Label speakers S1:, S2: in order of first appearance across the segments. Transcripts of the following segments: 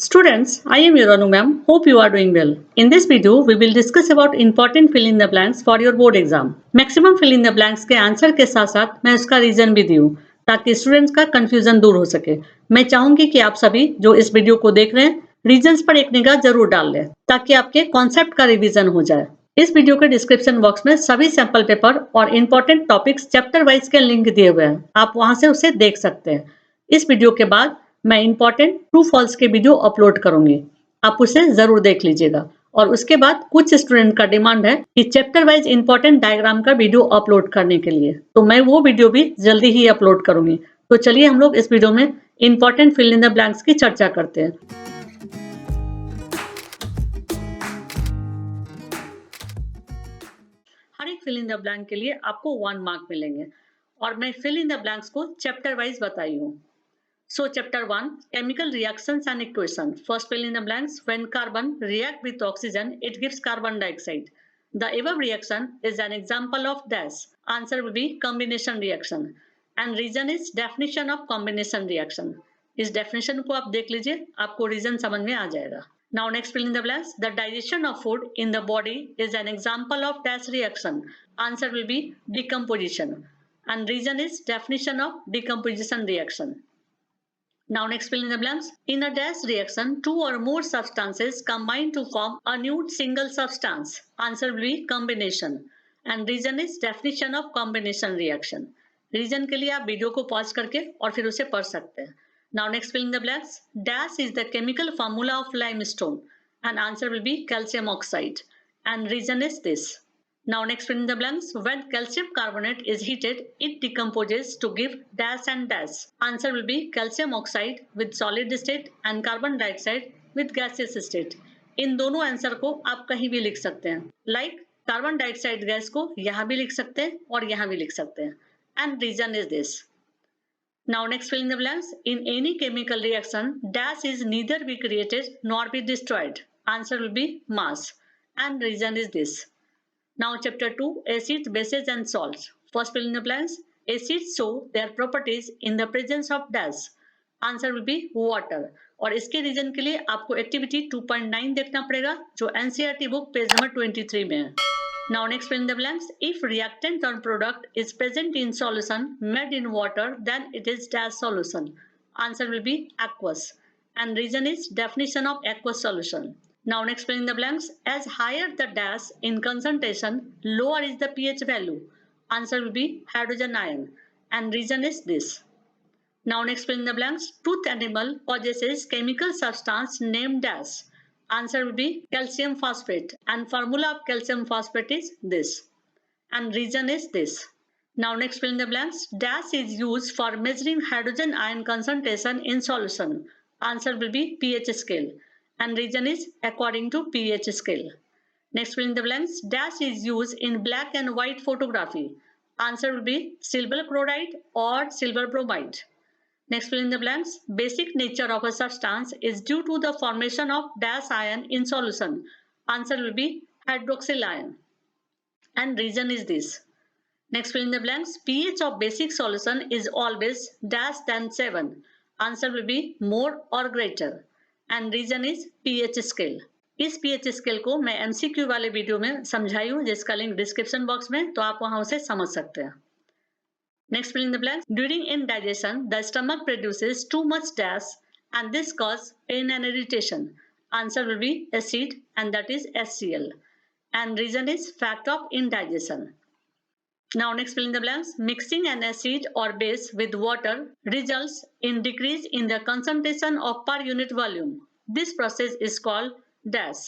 S1: Students, I am your Anu ma'am. Hope you are doing well. In this video, we will discuss about important fill in the blanks for your board exam. Maximum fill in the blanks के answer के साथ साथ मैं उसका reason भी दूँ ताकि students का कंफ्यूजन दूर हो सके। मैं चाहूंगी कि आप सभी जो इस वीडियो को देख रहे हैं रीजंस पर एक निगाह जरूर डाल लें ताकि आपके कॉन्सेप्ट का रिवीजन हो जाए। इस वीडियो के डिस्क्रिप्शन बॉक्स में सभी सैंपल पेपर और इंपॉर्टेंट टॉपिक्स चैप्टर वाइज के लिंक दिए हुए हैं, आप वहां से उसे देख सकते हैं। इस वीडियो के बाद मैं इंपॉर्टेंट ट्रू फॉल्स के वीडियो अपलोड करूंगी, आप उसे जरूर देख लीजिएगा। और उसके बाद कुछ स्टूडेंट का डिमांड है कि चैप्टर वाइज इंपॉर्टेंट डायग्राम का वीडियो अपलोड करने के लिए, तो मैं वो वीडियो भी जल्दी ही अपलोड करूंगी। तो चलिए हम लोग इस वीडियो में important fill in the blanks की चर्चा करते हैं। हर एक फिल इन द ब्लैंक के लिए आपको 1 मार्क मिलेंगे और मैं फिल इन द ब्लैंक्स को चैप्टर वाइज बताई हूँ। So chapter 1, chemical reactions and equation. First fill in the blanks. When carbon react with oxygen, it gives carbon dioxide. The above reaction is an example of dash. Answer will be combination reaction. And reason is definition of combination reaction. इस definition को आप देख लीजिए, आपको reason समझ में आ जाएगा। Now next fill in the blanks. The digestion of food in the body is an example of dash reaction. Answer will be decomposition. And reason is definition of decomposition reaction. Now next fill in the blanks. In a dash reaction, 2 or more substances combine to form a new single substance. Answer will be combination. And reason is definition of combination reaction. Reason के लिए आप video को pause करके और फिर उसे पढ़ सकते हैं। Now next fill in the blanks. Dash is the chemical formula of limestone. And answer will be calcium oxide. And reason is this. Now next fill in the blanks. When calcium carbonate is heated, it decomposes to give dash and dash. Answer will be calcium oxide with solid state and carbon dioxide with gaseous state. इन दोनों answer को आप कहीं भी लिख सकते हैं। Like carbon dioxide gas को यहाँ भी लिख सकते हैं और यहाँ भी लिख सकते हैं। And reason is this. Now next fill in the blanks. In any chemical reaction, dash is neither be created nor be destroyed. Answer will be mass. And reason is this. Now chapter 2, acids, bases and salts. First fill in the blanks. Acids show their properties in the presence of dash. Answer will be water. और इसके reason के लिए आपको activity 2.9 देखना पड़ेगा जो NCERT book page number 23 में है। Now next fill in the blanks. If reactant or product is present in solution made in water, then it is dash solution. Answer will be aqueous. And reason is definition of aqueous solution. Now next fill in the blanks. As higher the dash in concentration, lower is the pH value. Answer will be hydrogen ion. And reason is this. Now next fill in the blanks. Tooth animal possesses chemical substance named dash. Answer will be calcium phosphate. And formula of calcium phosphate is this. And reason is this. Now next fill in the blanks. Dash is used for measuring hydrogen ion concentration in solution. Answer will be pH scale. And reason is according to pH scale. Next fill in the blanks. Dash is used in black and white photography. Answer will be silver chloride or silver bromide. Next fill in the blanks. Basic nature of a substance is due to the formation of dash ion in solution. Answer will be hydroxyl ion. And reason is this. Next fill in the blanks. pH of basic solution is always dash than 7. Answer will be more or greater. And reason is pH scale. इस pH scale को मैं MCQ वाले video में समझाई हूँ जिसका link description box में, तो आप वहां उसे समझ सकते हैं। Next fill in the blanks. During indigestion, the stomach produces too much dash and this causes pain and irritation. Answer will be acid and that is HCl. And reason is fact of indigestion. Now next fill in the blanks. Mixing an acid or base with water results in decrease in the concentration of per unit volume. This process is called dash.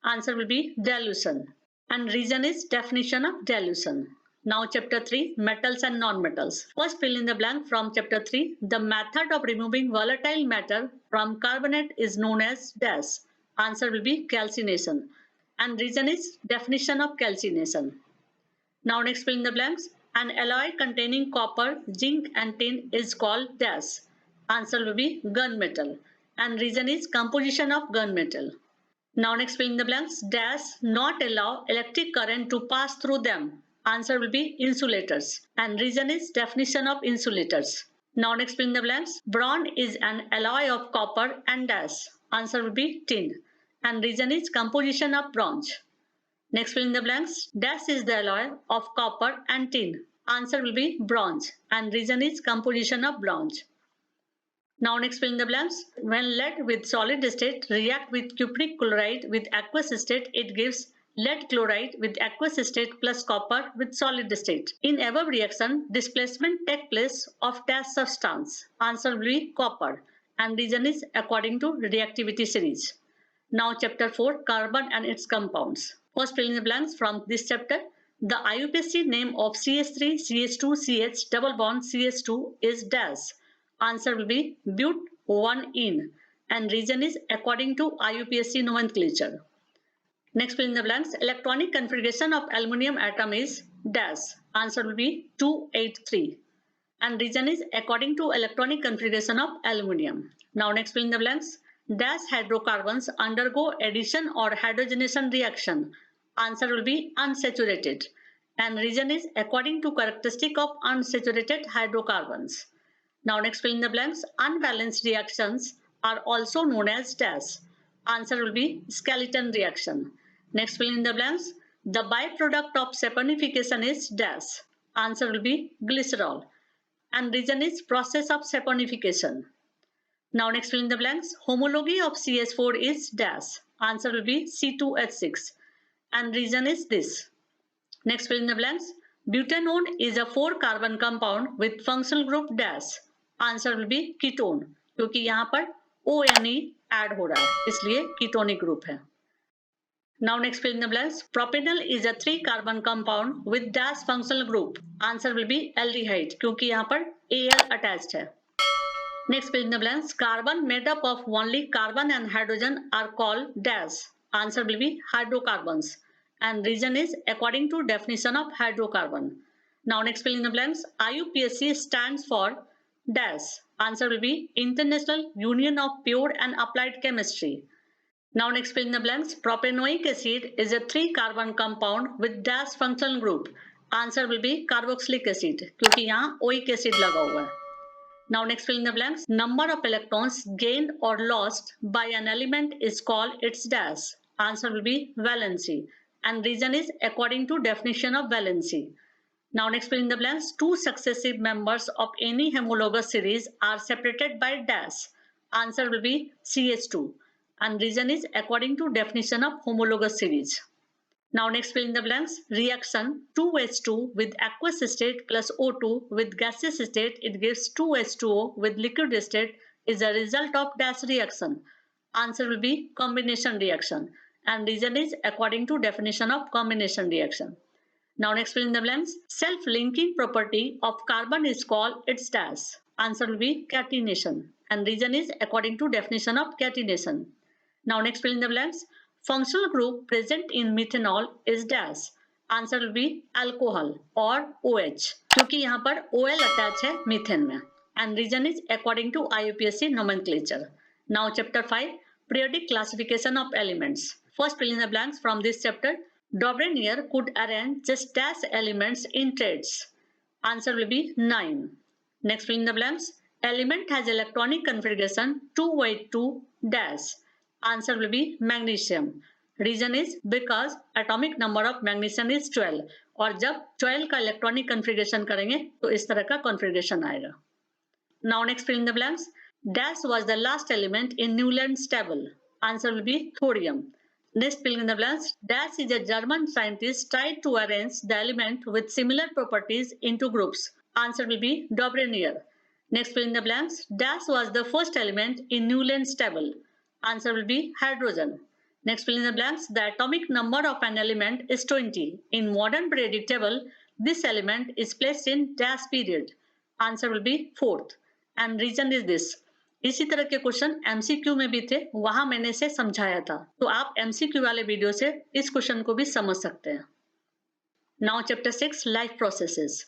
S1: Answer will be dilution. And reason is definition of dilution. Now chapter 3, metals and non-metals. First fill in the blank from chapter 3. The method of removing volatile matter from carbonate is known as dash. Answer will be calcination. And reason is definition of calcination. Now next fill in the blanks. An alloy containing copper, zinc and tin is called dash. Answer will be gunmetal. And reason is composition of gunmetal. Now next fill in the blanks. Dash not allow electric current to pass through them. Answer will be insulators. And reason is definition of insulators. Now next fill in the blanks. Bronze is an alloy of copper and dash. Answer will be tin. And reason is composition of bronze. Next fill in the blanks. Dash is the alloy of copper and tin. Answer will be bronze. And reason is composition of bronze. Now next fill in the blanks. When lead with solid state react with cupric chloride with aqueous state, it gives lead chloride with aqueous state plus copper with solid state. In above reaction, displacement takes place of dash substance. Answer will be copper. And reason is according to reactivity series. Now chapter 4, carbon and its compounds. First fill in the blanks from this chapter. The IUPAC name of CH3, CH2, CH double bond CH2 is dash. Answer will be but-1-ene and reason is according to IUPAC nomenclature. Next fill in the blanks. Electronic configuration of aluminum atom is dash. Answer will be 283 and reason is according to electronic configuration of aluminum. Now next fill in the blanks. Dash hydrocarbons undergo addition or hydrogenation reaction. Answer will be unsaturated and reason is according to characteristic of unsaturated hydrocarbons. Now next fill in the blanks. Unbalanced reactions are also known as dash. Answer will be skeleton reaction. Next fill in the blanks. The byproduct of saponification is dash. Answer will be glycerol and reason is process of saponification. Now next fill in the blanks. Homology of CH4 is dash. Answer will be C2H6 and reason is this. Next fill in the blanks. Butanone is a 4-carbon compound with functional group dash. Answer will B ketone क्योंकि यहाँ पर ONE add हो रहा है इसलिए ketonic group है. Now next fill in the blanks. Propanol is a 3-carbon compound with dash functional group. Answer will be aldehyde क्योंकि यहाँ पर Al attached है. Next fill in the blanks. Carbon made up of only carbon and hydrogen are called dash. Answer will be hydrocarbons and reason is according to definition of hydrocarbon. Now next fill in the blanks. IUPAC stands for dash. Answer will be International Union of Pure and Applied Chemistry. Now next fill in the blanks. Propanoic acid is a 3-carbon compound with dash functional group. Answer will be carboxylic acid क्योंकि यहाँ oic acid लगा हुआ है. Now next fill in the blanks. Number of electrons gained or lost by an element is called its dash. Answer will be valency and reason is according to definition of valency. Now next fill in the blanks. 2 successive members of any homologous series are separated by dash. Answer will be CH2 and reason is according to definition of homologous series. Now next fill in the blanks. Reaction 2H2 with aqueous state plus O2 with gaseous state, it gives 2H2O with liquid state is a result of dash reaction. Answer will be combination reaction and reason is according to definition of combination reaction. Now next fill in the blanks. Self-linking property of carbon is called its dash. Answer will be catenation and reason is according to definition of catenation. Now next fill in the blanks. Functional group present in methanol is dash. Answer will be alcohol or OH क्योंकि यहाँ पर OL attach है methane में and reason is according to IUPAC nomenclature. Now chapter 5, periodic classification of elements. First fill in the blanks from this chapter. Dobrenier could arrange just dash elements in trades. Answer will be 9. Next fill in the blanks. Element has electronic configuration 2 dash. Answer will be magnesium. Reason is because atomic number of magnesium is 12 और जब 12 का electronic configuration करेंगे तो इस तरह का configuration आएगा. Now next fill in the blanks. Dash was the last element in Newland's table. Answer will be thorium. Next fill in the blanks. Dash is a German scientist tried to arrange the element with similar properties into groups. Answer will be Dobrenier. Next fill in the blanks. Dash was the first element in Newland's table. Answer will be hydrogen. Next fill in the blanks. The atomic number of an element is 20. In modern periodic table, this element is placed in dash period. Answer will be 4th. And reason is this. इसी तरह के question MCQ में भी थे, वहां मैंने इसे समझाया था, तो आप MCQ वाले वीडियो से इस क्वेश्चन को भी समझ सकते हैं. Now chapter 6, life processes.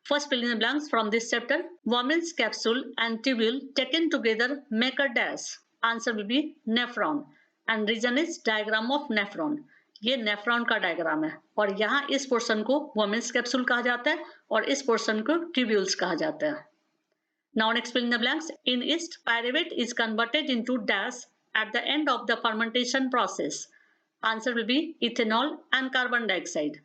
S1: First fill in the blanks from this chapter. Woman's capsule and tubule taken together make a dash. Answer will be nephron and reason is diagram of nephron. ये nephron का diagram है और यहाँ इस portion को women's capsule कहा जाता है और इस पोर्शन को ट्यूब्यूल्स कहा जाता है. Now next fill in the blanks. In yeast, pyruvate is converted into dash at the end of the fermentation process. Answer will be ethanol and carbon dioxide.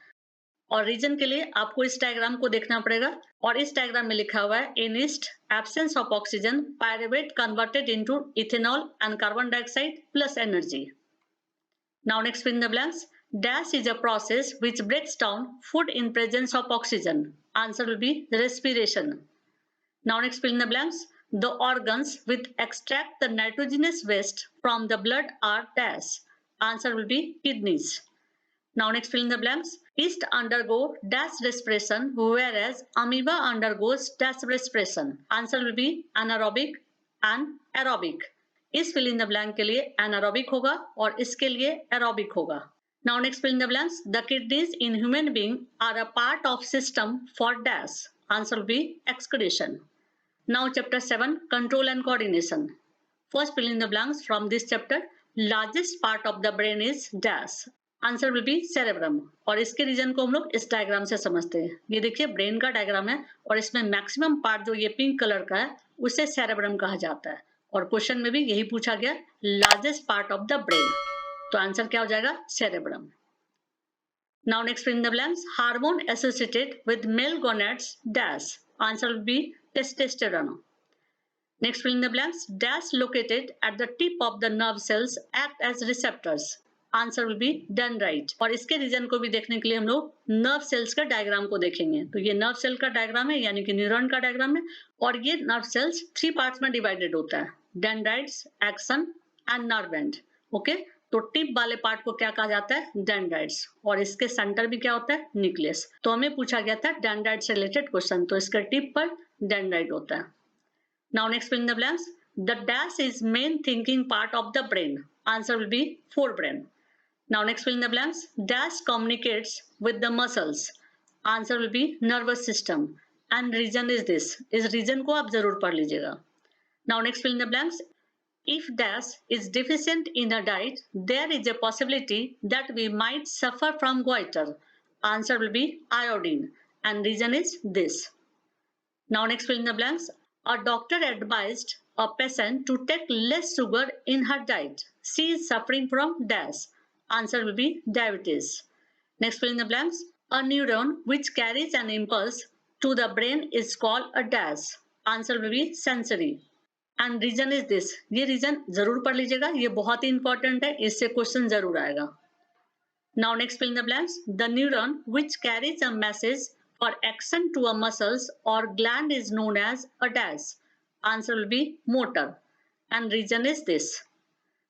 S1: और रीजन के लिए आपको इस डायग्राम को देखना पड़ेगा और इस डायग्राम में लिखा हुआ है in yeast absence of oxygen pyruvate converted into ethanol and carbon dioxide plus energy. Now next fill in the blanks. Dash is a process which breaks down food in presence of oxygen. Answer will be respiration. Now next fill in the blanks. The organs which extract the nitrogenous waste from the blood are dash. Answer will be kidneys. Now next fill in the blanks. Yeast undergo dash respiration whereas amoeba undergoes dash respiration. Answer will be anaerobic and aerobic. इस fill in the blank के लिए anaerobic होगा और इसके लिए aerobic होगा. Now next fill in the blanks. The kidneys in human being are a part of system for dash. Answer will be excretion. Now chapter 7 control and coordination. First fill in the blanks from this chapter. Largest part of the brain is dash. Answer will B cerebrum और इसके reason को हम लोग इस diagram से समझते हैं. ये देखिए ब्रेन का डायग्राम है और इसमें मैक्सिमम पार्ट जो ये पिंक कलर का है उसे सेरेब्रम कहा जाता है और क्वेश्चन में भी यही पूछा गया largest part of the brain. तो आंसर क्या हो जाएगा cerebrum. Now next in the blanks. Hormone associated with male gonads dash. Answer will B testosterone. Next fill in the blanks. Dash located at the tip of the nerve cells act as receptors. Answer will be dendrite. और इसके reason को भी देखने के लिए हम लोग nerve cells का डायग्राम को देखेंगे. तो ये नर्व सेल का डायग्राम है यानी कि न्यूरॉन का डायग्राम है और ये नर्व सेल्स 3 पार्ट्स में डिवाइडेड होता है. Dendrites, action and nerve and. Okay, तो टिप वाले पार्ट को क्या कहा जाता है डेंड्राइट्स और इसके सेंटर भी क्या होता है न्यूक्लियस. तो हमें पूछा गया था डेंड्राइट से रिलेटेड क्वेश्चन, तो इसका टिप पर डेंड्राइट होता है. Now next fill in the blanks. The dash is main thinking part of the brain. Answer will be forebrain. Now next fill in the blanks. Dash communicates with the muscles. Answer will be nervous system. And region is this. इस region को आप जरूर पढ़ लीजिएगा. Now next fill in the blanks. If dash is deficient in a diet, there is a possibility that we might suffer from goiter. Answer will be iodine. And region is this. Now next fill in the blanks. A doctor advised a patient to take less sugar in her diet. She is suffering from dash. Answer will be diabetes. Next fill in the blanks. A neuron which carries an impulse to the brain is called a dash. Answer will be sensory. And reason is this. ये reason जरूर पढ़ लीजिएगा, ये बहुत ही important है, इससे question जरूर आएगा. Now next fill in the blanks. The neuron which carries a message for action to a muscles or gland is known as a dash. Answer will be motor. And reason is this.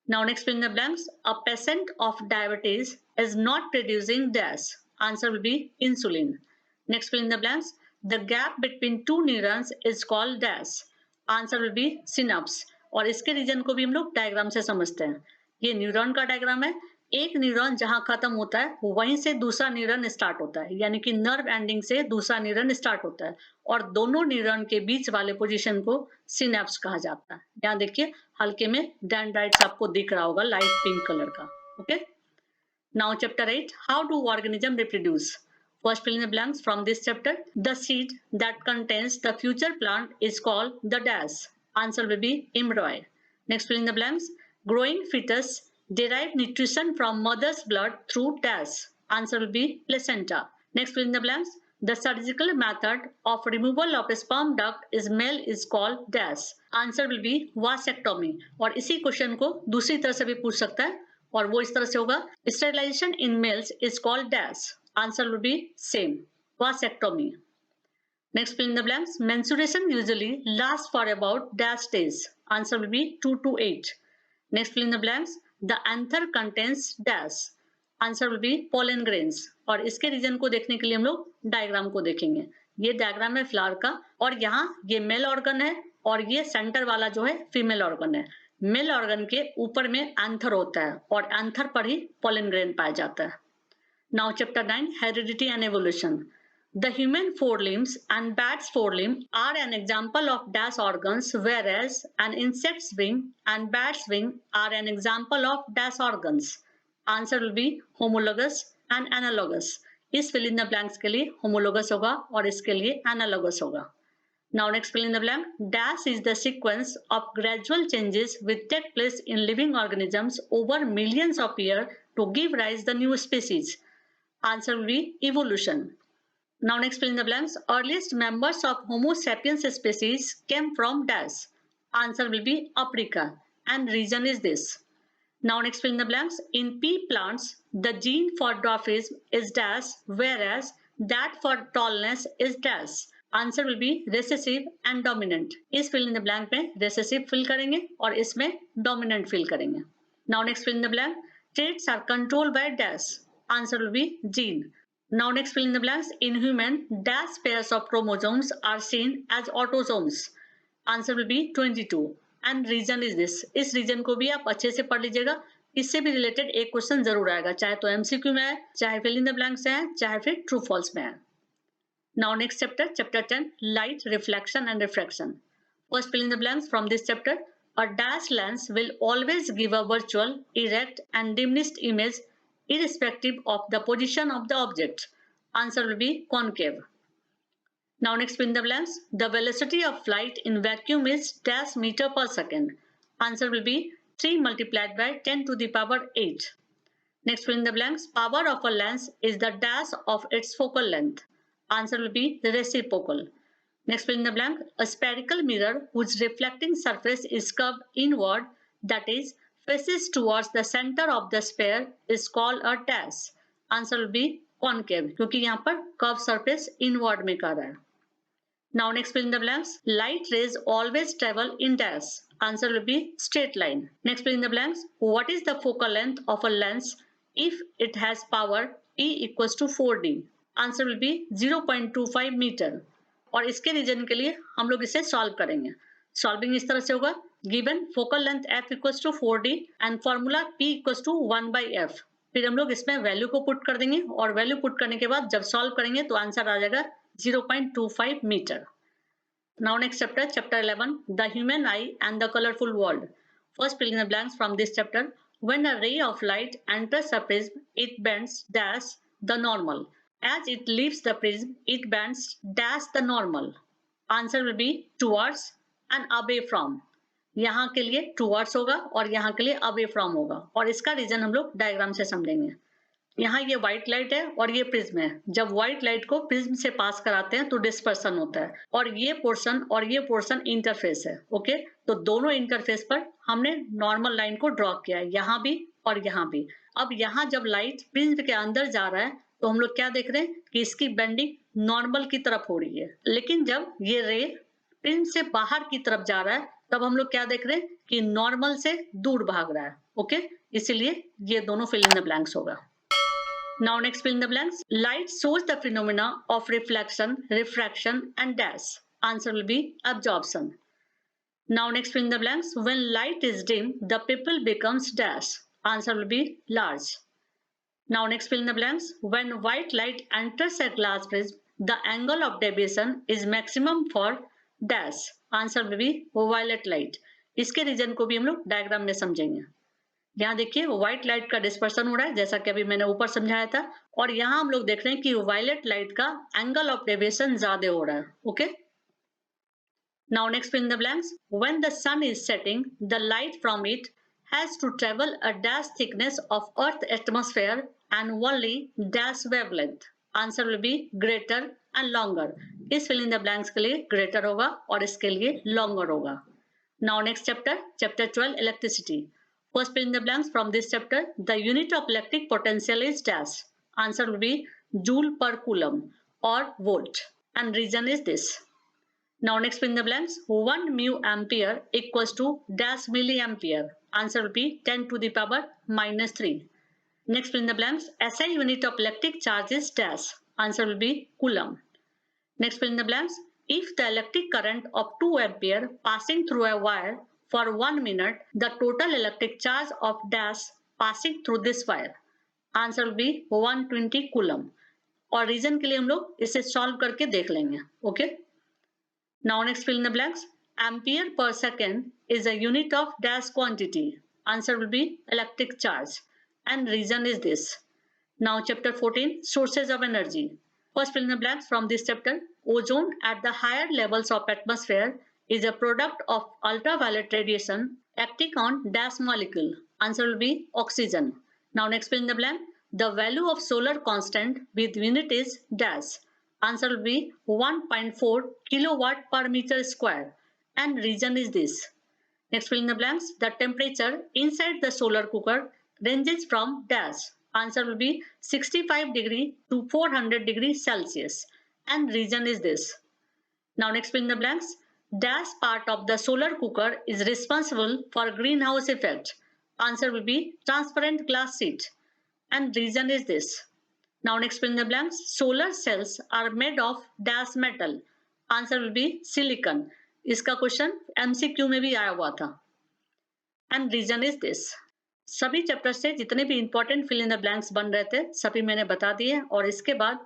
S1: Now next fill in the blanks. A patient of diabetes is not producing dash. Answer will be insulin. Next fill in the blanks. The gap between two neurons is called dash. Answer will be synapse. और इसके reason को भी हम लोग diagram से समझते हैं. ये न्यूरॉन का डायग्राम है. एक न्यूरॉन जहां खत्म होता है वहीं से दूसरा न्यूरॉन स्टार्ट होता है यानी कि नर्व एंडिंग से दूसरा न्यूरॉन स्टार्ट होता है और दोनों न्यूरॉन के बीच वाले पोजीशन को सिनेप्स कहा जाता है. यहाँ देखिए हल्के में डेंड्राइट्स आपको दिख रहा होगा लाइट पिंक कलर का. Okay, now chapter 8 how do organism reproduce. First fill in the blanks from this chapter. The seed that contains the future plant is called the dash. Answer will be embryo. Next fill in the blanks. Growing fetus derive nutrition from mother's blood through dash. Answer will be placenta. Next fill in the blanks. The surgical method of removal of a sperm duct is male is called dash. Answer will be vasectomy. और इसी question को दूसरी तरह से भी पूछ सकता है और वो इस तरह से होगा. Sterilization in males is called dash. Answer will be same. Vasectomy. Next fill in the blanks. Menstruation usually lasts for about dash days. Answer will be 2 to 8. Next fill in the blanks. The anther contains dash. Answer will be pollen grains. और इसके reason को देखने के लिए हम लोग diagram को देखेंगे. ये डायग्राम है फ्लावर का और यहाँ ये मेल ऑर्गन है और ये सेंटर वाला जो है फीमेल ऑर्गन है. मेल ऑर्गन के ऊपर में एंथर होता है और एंथर पर ही पोलन ग्रेन पाया जाता है. Now chapter 9 heredity and evolution. The human forelimbs and bat's forelimb are an example of dash organs, whereas an insect's wing and bat's wing are an example of dash organs. Answer will be homologous and analogous. इस fill in the blanks के लिए homologous होगा और इसके लिए analogous होगा. Now next fill in the blank. Dash is the sequence of gradual changes which take place in living organisms over millions of years to give rise to new species. Answer will be evolution. Now next fill in the blanks. Earliest members of Homo sapiens species came from dash. Answer will be Africa and reason is this. Now next fill in the blanks. In pea plants, the gene for dwarfism is dash whereas that for tallness is dash. Answer will be recessive and dominant. इस fill in the blank में recessive fill करेंगे और इसमें dominant fill करेंगे. Now next fill in the blank. Traits are control by dash. Answer will be gene. Now next fill in the blanks. In human, dash pairs of chromosomes are seen as autosomes. Answer will be 22. And reason is this. इस reason को भी आप अच्छे से पढ़ लीजिएगा. इससे भी रिलेटेड एक क्वेश्चन जरूर आएगा, चाहे तो एमसीक्यू में है, चाहे फिल इन द ब्लैंक्स है, चाहे फिर ट्रू फॉल्स में है. Now next chapter, chapter 10, light, reflection and refraction. First fill in the blanks from this chapter. A dash lens will always give a virtual, erect and diminished image irrespective of the position of the object. Answer will be concave. Now next fill in the blanks. The velocity of light in vacuum is dash meter per second. Answer will be 3 multiplied by 10 to the power 8. Next fill in the blanks. Power of a lens is the dash of its focal length. Answer will be reciprocal. Next fill in the blank. A spherical mirror whose reflecting surface is curved inward, that is, faces towards the center of the sphere, is called a dash. Answer will be concave, क्योंकि यहाँ पर curved surface inward में कर रहा है. Now next fill in the blanks. Light rays always travel in dash. Answer will be straight line. Next fill in the blanks. What is the focal length of a lens if it has power P equals to 4D? Answer will be 0.25 metre. और इसके reason के लिए हम लोग इसे solve करेंगे. Solving इस तरह से होगा. Given focal length f equals to 4d and formula p equals to 1/f. फिर हम लोग इसमें वैल्यू को पुट कर देंगे और वैल्यू पुट करने के बाद जब सॉल्व करेंगे तो आंसर आ जाएगा 0.25 metre. Now next chapter, chapter 11, the human eye and the colourful world. First fill in the blanks from this chapter. When a ray of light enters a prism, it bends dash the normal. As it leaves the prism, it bends dash the normal. Answer will be towards and away from. यहाँ के लिए towards होगा और यहाँ के लिए away from होगा. और इसका रीजन हम लोग डायग्राम से समझेंगे. यहाँ ये व्हाइट लाइट है और ये प्रिज्म है. जब व्हाइट लाइट को प्रिज्म से पास कराते हैं तो डिस्पर्सन होता है और ये पोर्शन इंटरफेस है. ओके, तो दोनों इंटरफेस पर हमने नॉर्मल लाइन को ड्रॉ किया है, यहाँ भी और यहाँ भी. अब यहाँ जब लाइट प्रिज्म के अंदर जा रहा है तो हम लोग क्या देख रहे हैं कि इसकी बेंडिंग नॉर्मल की तरफ हो रही है. लेकिन जब ये रे प्रिज्म से बाहर की तरफ जा रहा है तब हम लोग क्या देख रहे हैं कि नॉर्मल से दूर भाग रहा है. ओके, इसीलिए ये दोनों फिल इन द ब्लैंक्स होगा. Now next fill in the blanks. Light shows the phenomena of reflection, refraction and dash. Answer will be absorption. Now next fill in the blanks. When light is dim, the pupil becomes dash. Answer will be large. Now next fill in the blanks. When white light enters a glass prism, the angle of deviation is maximum for dash. Answer will be violet light. इसके reason को भी हम लोग diagram में समझेंगे. यहाँ देखिए white light का डिस्पर्सन हो रहा है जैसा कि अभी मैंने ऊपर समझाया था, और यहाँ हम लोग देख रहे हैं कि वायलेट लाइट का एंगल ऑफ डेविएशन ज्यादा हो रहा है. Okay, now next fill in the blanks. When the sun is setting, the light from it has to travel a dash thickness of Earth atmosphere and only dash wavelength. Answer will be greater and longer. इस fill in the blanks के लिए greater होगा और इसके लिए longer होगा. Now next chapter, chapter 12, electricity. First fill in the blanks from this chapter. The unit of electric potential is dash. Answer will be joule per coulomb or volt. And reason is this. Now next fill in the blanks. 1 mu ampere equals to dash milliampere. Answer will be 10 to the power minus 3. Next fill in the blanks. SI unit of electric charge is dash. Answer will be coulomb. Next fill in the blanks. If the electric current of 2 ampere passing through a wire for 1 minute, the total electric charge of dash passing through this wire. Answer will be 120 coulomb. और reason के लिए हम लोग इसे solve करके देख लेंगे. Okay, now next fill in the blanks. Ampere per second is a unit of dash quantity. Answer will be electric charge. And reason is this. Now chapter 14, sources of energy. First fill in the blanks from this chapter. Ozone at the higher levels of atmosphere is a product of ultraviolet radiation acting on dash molecule. Answer will be oxygen. Now next fill in the blank. The value of solar constant with unit is dash. Answer will be 1.4 kilowatt per meter square. And reason is this. Next fill in the blanks. The temperature inside the solar cooker ranges from dash. Answer will be 65 degree to 400 degrees Celsius. And reason is this. Now next fill in the blanks. Dash part of the solar cooker is responsible for greenhouse effect. Answer will be transparent glass sheet. And reason is this. Now next fill in the blanks. Solar cells are made of dash metal. Answer will be silicon. इसका question MCQ में भी आया हुआ था. And reason is this. सभी chapter से जितने भी important fill in the blanks बन रहे थे सभी मैंने बता दिए और इसके बाद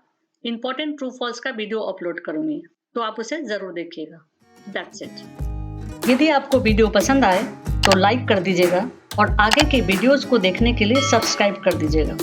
S1: इंपॉर्टेंट ट्रू फॉल्स का वीडियो अपलोड करूंगी, तो आप उसे जरूर देखिएगा. That's it. यदि आपको वीडियो पसंद आए तो लाइक कर दीजिएगा और आगे के वीडियोस को देखने के लिए सब्सक्राइब कर दीजिएगा.